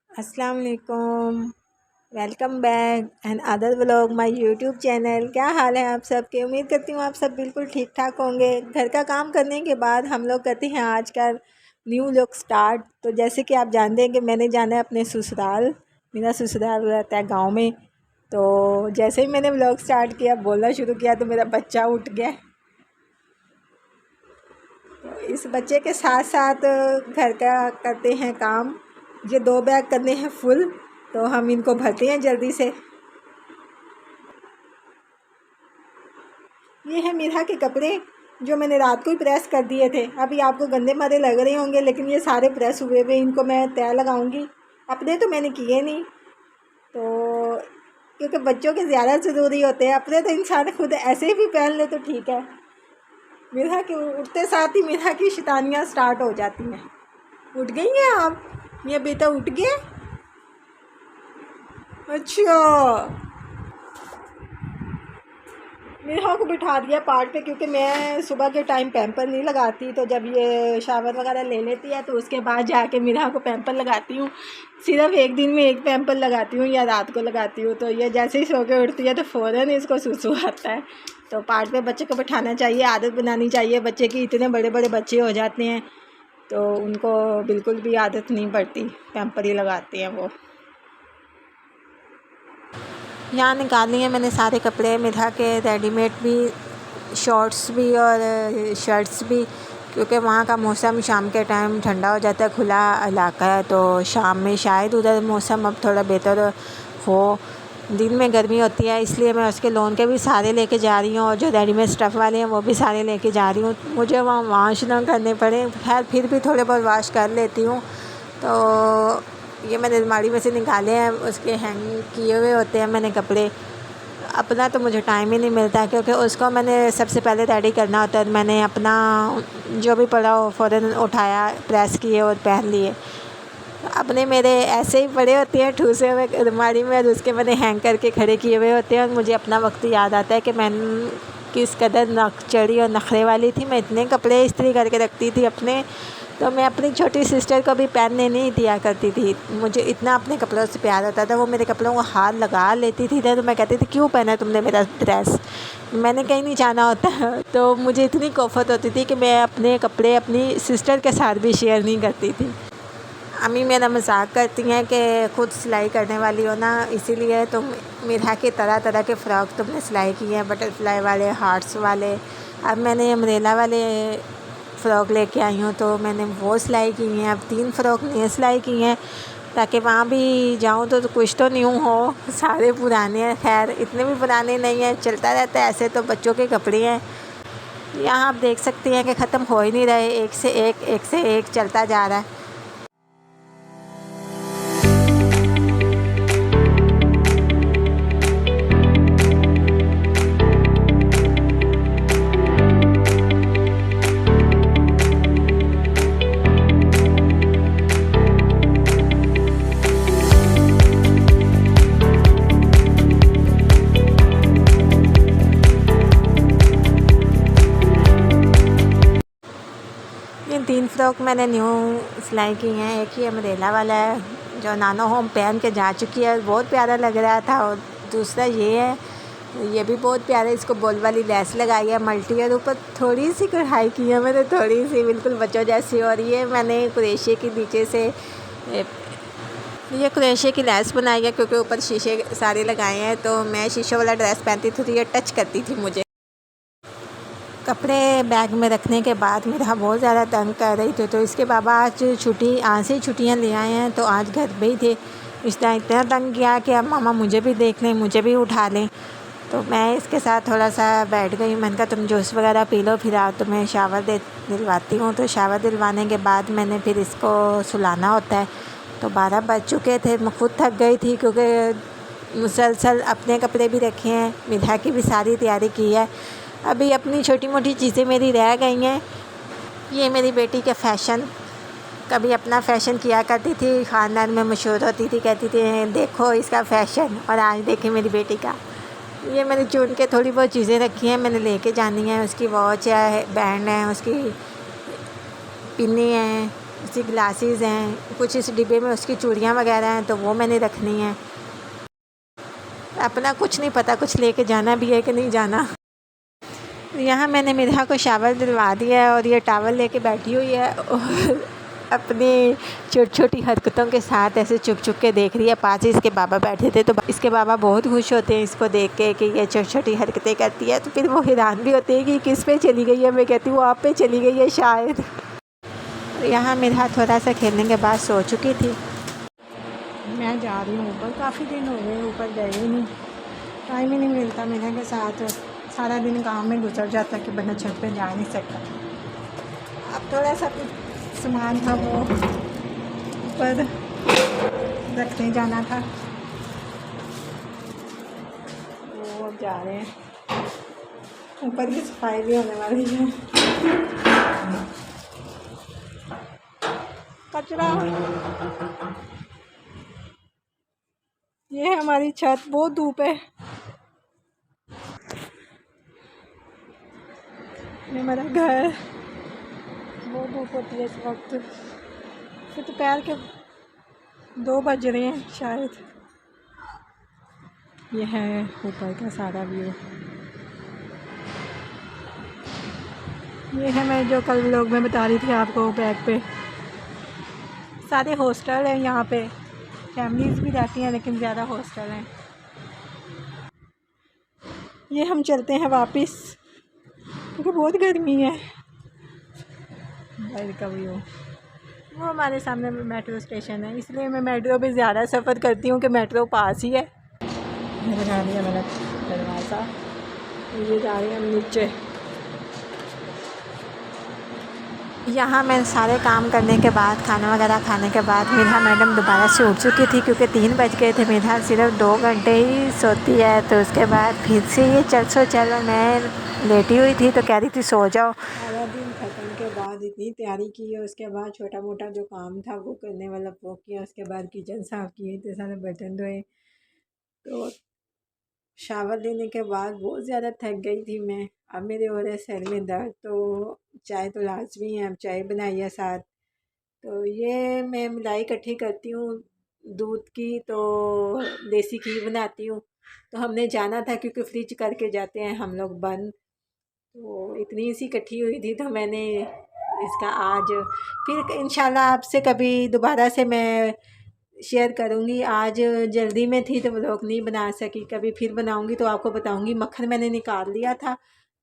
अस्सलाम वालेकुम। Welcome back and other vlog my YouTube channel. क्या हाल है आप सबके? उम्मीद करती हूँ आप सब बिल्कुल ठीक ठाक होंगे। घर का काम करने के बाद हम लोग करते हैं आज का न्यू लुक स्टार्ट। तो जैसे कि आप जानते हैं कि मैंने जाना है अपने ससुराल। मेरा ससुराल रहता है गांव में। तो जैसे ही मैंने व्लॉग स्टार्ट किया, बोलना शुरू किया, तो मेरा बच्चा उठ गया। इस बच्चे के साथ साथ घर का करते हैं काम। ये 2 बैग करने हैं फुल, तो हम इनको भरते हैं जल्दी से। ये है मिरा के कपड़े जो मैंने रात को ही प्रेस कर दिए थे। अभी आपको गंदे मारे लग रहे होंगे, लेकिन ये सारे प्रेस हुए हुए, इनको मैं तय लगाऊंगी। अपने तो मैंने किए नहीं, तो क्योंकि बच्चों के ज़्यादा ज़रूरी होते हैं। अपने तो इंसान खुद ऐसे ही भी पहन ले तो ठीक है। मिरा के उठते साथ ही मिरा की शैतानियाँ स्टार्ट हो जाती हैं। उठ गई हैं आप? ये बेटा उठ गया? अच्छा। नेहा को बिठा दिया पार्ट पे, क्योंकि मैं सुबह के टाइम पैम्पर नहीं लगाती। तो जब ये शावर वगैरह ले लेती है तो उसके बाद जाके नेहा को पैम्पर लगाती हूँ। सिर्फ एक दिन में एक पैम्पर लगाती हूँ या रात को लगाती हूँ। तो ये जैसे ही सो के उठती है तो फ़ौरन इसको सुसु आता है। तो पार्ट पे बच्चे को बिठाना चाहिए, आदत बनानी चाहिए बच्चे की। इतने बड़े बड़े बच्चे हो जाते हैं तो उनको बिल्कुल भी आदत नहीं पड़ती, पैम्पर ही लगाते हैं वो। यहाँ निकाल लिए मैंने सारे कपड़े मिला के, रेडीमेड भी, शॉर्ट्स भी और शर्ट्स भी, क्योंकि वहाँ का मौसम शाम के टाइम ठंडा हो जाता है, खुला इलाका है। तो शाम में शायद उधर मौसम अब थोड़ा बेहतर हो। दिन में गर्मी होती है, इसलिए मैं उसके लोन के भी सारे लेके जा रही हूँ, और जो रेडीमेड स्टफ़ वाले हैं वो भी सारे लेके जा रही हूँ। मुझे वहाँ वॉश ना करने पड़े, खैर फिर भी थोड़े बहुत वॉश कर लेती हूँ। तो ये मैंने अलमारी में से निकाले हैं, उसके हैंग किए हुए होते हैं मैंने कपड़े। अपना तो मुझे टाइम ही नहीं मिलता, क्योंकि उसको मैंने सबसे पहले रेडी करना होता है। मैंने अपना जो भी पड़ा हो फ़ौरन उठाया, प्रेस किए और पहन लिए। अपने मेरे ऐसे ही पड़े होते हैं ठूसे हुए अलमारी में, और उसके मैंने हैंग करके खड़े किए हुए होते हैं। और मुझे अपना वक्त याद आता है कि मैं किस कदर नक चढ़ी और नखरे वाली थी। मैं इतने कपड़े इस्त्री करके रखती थी अपने। तो मैं अपनी छोटी सिस्टर को भी पहनने नहीं दिया करती थी। मुझे इतना अपने कपड़ों से प्यार होता था। वो मेरे कपड़ों को हाथ लगा लेती थी तो मैं कहती थी, क्यों पहना तुमने मेरा ड्रेस? मैंने कहीं नहीं जाना होता। तो मुझे इतनी कोफत होती थी कि मैं अपने कपड़े अपनी सिस्टर के साथ भी शेयर नहीं करती थी। अम्मी मेरा मजाक करती हैं कि खुद सिलाई करने वाली हो ना, इसीलिए तुम मिरा के तरह तरह के फ़्रॉक तुमने सिलाई किए हैं, बटरफ्लाई वाले, हार्ट्स वाले। अब मैंने अम्ब्रेला वाले फ़्रॉक लेके आई हूँ, तो मैंने वो सिलाई की हैं। अब 3 फ़्रॉक नए सिलाई की हैं, ताकि वहाँ भी जाऊँ तो कुछ तो न्यू हो। सारे पुराने हैं, खैर इतने भी पुराने नहीं हैं, चलता रहता है ऐसे। तो बच्चों के कपड़े हैं। यहाँ आप देख सकते हैं कि ख़त्म हो ही नहीं रहे, एक से एक चलता जा रहा है। ये 3 फ़्रॉक मैंने न्यू सिलाई की हैं। एक ही अम्ब्रेला वाला है जो नानो होम पहन के जा चुकी है, बहुत प्यारा लग रहा था। और दूसरा ये है, ये भी बहुत प्यारा। इसको बॉल वाली लेस लगाई है मल्टी, और ऊपर थोड़ी सी कढ़ाई की है मैंने, थोड़ी सी, बिल्कुल बच्चों जैसी। और ये मैंने क्रोशिया के नीचे से ये क्रोशिया की लेस बनाई है, क्योंकि ऊपर शीशे सारे लगाए हैं। तो मैं शीशे वाला ड्रेस पहनती थी तो ये टच करती थी मुझे। कपड़े बैग में रखने के बाद मेरा बहुत ज़्यादा तंग कर रही थी। तो इसके पापा आज से छुट्टियाँ ले आए हैं, तो आज घर पे ही थे। इसने इतना तंग किया कि अब मामा मुझे भी देख लें, मुझे भी उठा लें। तो मैं इसके साथ थोड़ा सा बैठ गई। मैंने कहा तुम जूस वगैरह पी लो, फिर आओ तुम्हें शावर दिलवाती हूँ। तो शावर दिलवाने के बाद मैंने फिर इसको सुलाना होता है। तो 12 बज चुके थे। मैं खुद थक गई थी, क्योंकि मुसलसल अपने कपड़े भी रखे हैं, मिठा की भी सारी तैयारी की है। अभी अपनी छोटी मोटी चीज़ें मेरी रह गई हैं। ये मेरी बेटी के फ़ैशन, कभी अपना फ़ैशन किया करती थी, ख़ानदान में मशहूर होती थी, कहती थी देखो इसका फ़ैशन। और आज देखें मेरी बेटी का। ये मैंने चुन के थोड़ी बहुत चीज़ें रखी हैं, मैंने लेके जानी है। उसकी वॉच है, बैंड है, उसकी पिन्नी है, उसकी ग्लासेस हैं, कुछ इस डिब्बे में उसकी चूड़ियाँ वगैरह हैं तो वो मैंने रखनी है। अपना कुछ नहीं पता कुछ लेके जाना भी है कि नहीं जाना। यहाँ मैंने मिधा को शावर दिलवा दिया है और ये टावल लेके बैठी हुई है और अपनी छोटी छोटी हरकतों के साथ ऐसे चुप चुप के देख रही है। पास ही इसके बाबा बैठे थे तो इसके बाबा बहुत खुश होते हैं इसको देख के कि ये छोटी छोटी हरकतें करती है, तो फिर वो हैरान भी होते हैं कि किस पे चली गई है। मैं कहती हूँ आप पे चली गई है शायद। यहाँ मिधा थोड़ा सा खेलने के बाद सो चुकी थी। मैं जा रही हूँ ऊपर, काफ़ी दिन हो गए ऊपर गए ही नहीं, टाइम ही नहीं मिलता मिधा के साथ, सारा दिन काम में गुजर जाता कि बंदा छत पे जा नहीं सकता। अब थोड़ा सा सामान था वो ऊपर रखने जाना था, वो अब जा रहे हैं। ऊपर की सफाई भी होने वाली है। कचरा, ये है हमारी छत, बहुत धूप है। ये मेरा घर, बहुत धूप होती है इस वक्त। फिर दोपहर के 2 बज रहे हैं शायद। ये है ऊपर का सारा व्यू। ये है मैं जो कल व्लॉग में बता रही थी आपको, बैक पे सारे हॉस्टल हैं यहाँ पे, फैमिलीज़ भी रहती हैं लेकिन ज़्यादा हॉस्टल हैं। ये हम चलते हैं वापस क्योंकि बहुत गर्मी है। बाहर का व्यू, वो हमारे सामने मेट्रो स्टेशन है, इसलिए मैं मेट्रो पे ज़्यादा सफ़र करती हूँ कि मेट्रो पास ही है। लगा दिया मैंने दरवाज़ा, ये जा रहे हैं हम नीचे। यहाँ मैं सारे काम करने के बाद, खाना वगैरह खाने के बाद मिधा मैडम दोबारा से उठ चुकी थी क्योंकि 3 बज गए थे। मिधा सिर्फ 2 घंटे ही सोती है, तो उसके बाद फिर से ये चल मैं लेटी हुई थी तो कह रही थी सो जाओ। सारा दिन खत्म के बाद इतनी तैयारी की है, उसके बाद छोटा मोटा जो काम था वो करने वाला वो किया, उसके बाद किचन साफ़ किए, इतने सारे बर्तन धोए, तो शावर लेने के बाद बहुत ज़्यादा थक गई थी मैं। अब मेरे हो रहे सर में दर्द, तो चाय तो लाजमी है, अब चाय बनाई है साथ। तो ये मैं मलाई इकट्ठी करती हूँ दूध की, तो देसी घी बनाती हूँ। तो हमने जाना था क्योंकि फ्रिज करके जाते हैं हम लोग बंद, तो इतनी सी इकट्ठी हुई थी तो मैंने इसका आज फिर इंशाल्लाह आपसे कभी दोबारा से मैं शेयर करूँगी। आज जल्दी में थी तो व्लॉग नहीं बना सकी, कभी फिर बनाऊँगी तो आपको बताऊँगी। मक्खन मैंने निकाल लिया था,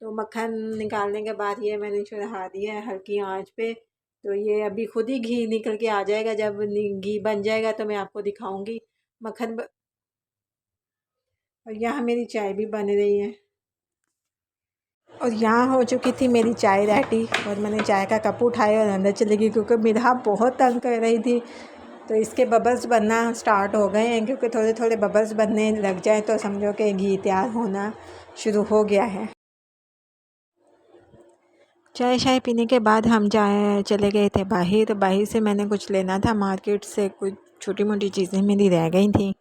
तो मक्खन निकालने के बाद ये मैंने चढ़ा दिया है हल्की आंच पे, तो ये अभी खुद ही घी निकल के आ जाएगा। जब घी बन जाएगा तो मैं आपको दिखाऊँगी मक्खन और यहाँ मेरी चाय भी बन रही है और यहाँ हो चुकी थी मेरी चाय रेडी, और मैंने चाय का कप उठाया और अंदर चली गई क्योंकि मिधा बहुत तंग कर रही थी। तो इसके बबल्स बनना स्टार्ट हो गए हैं, क्योंकि थोड़े थोड़े बबल्स बनने लग जाए तो समझो कि घी तैयार होना शुरू हो गया है। चाय शाय पीने के बाद हम चले गए थे बाहर, तो बाहर से मैंने कुछ लेना था मार्केट से, कुछ छोटी मोटी चीज़ें मेरी रह गई थी।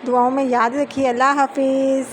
दुआओं में याद रखिए। अल्लाह हाफिज़।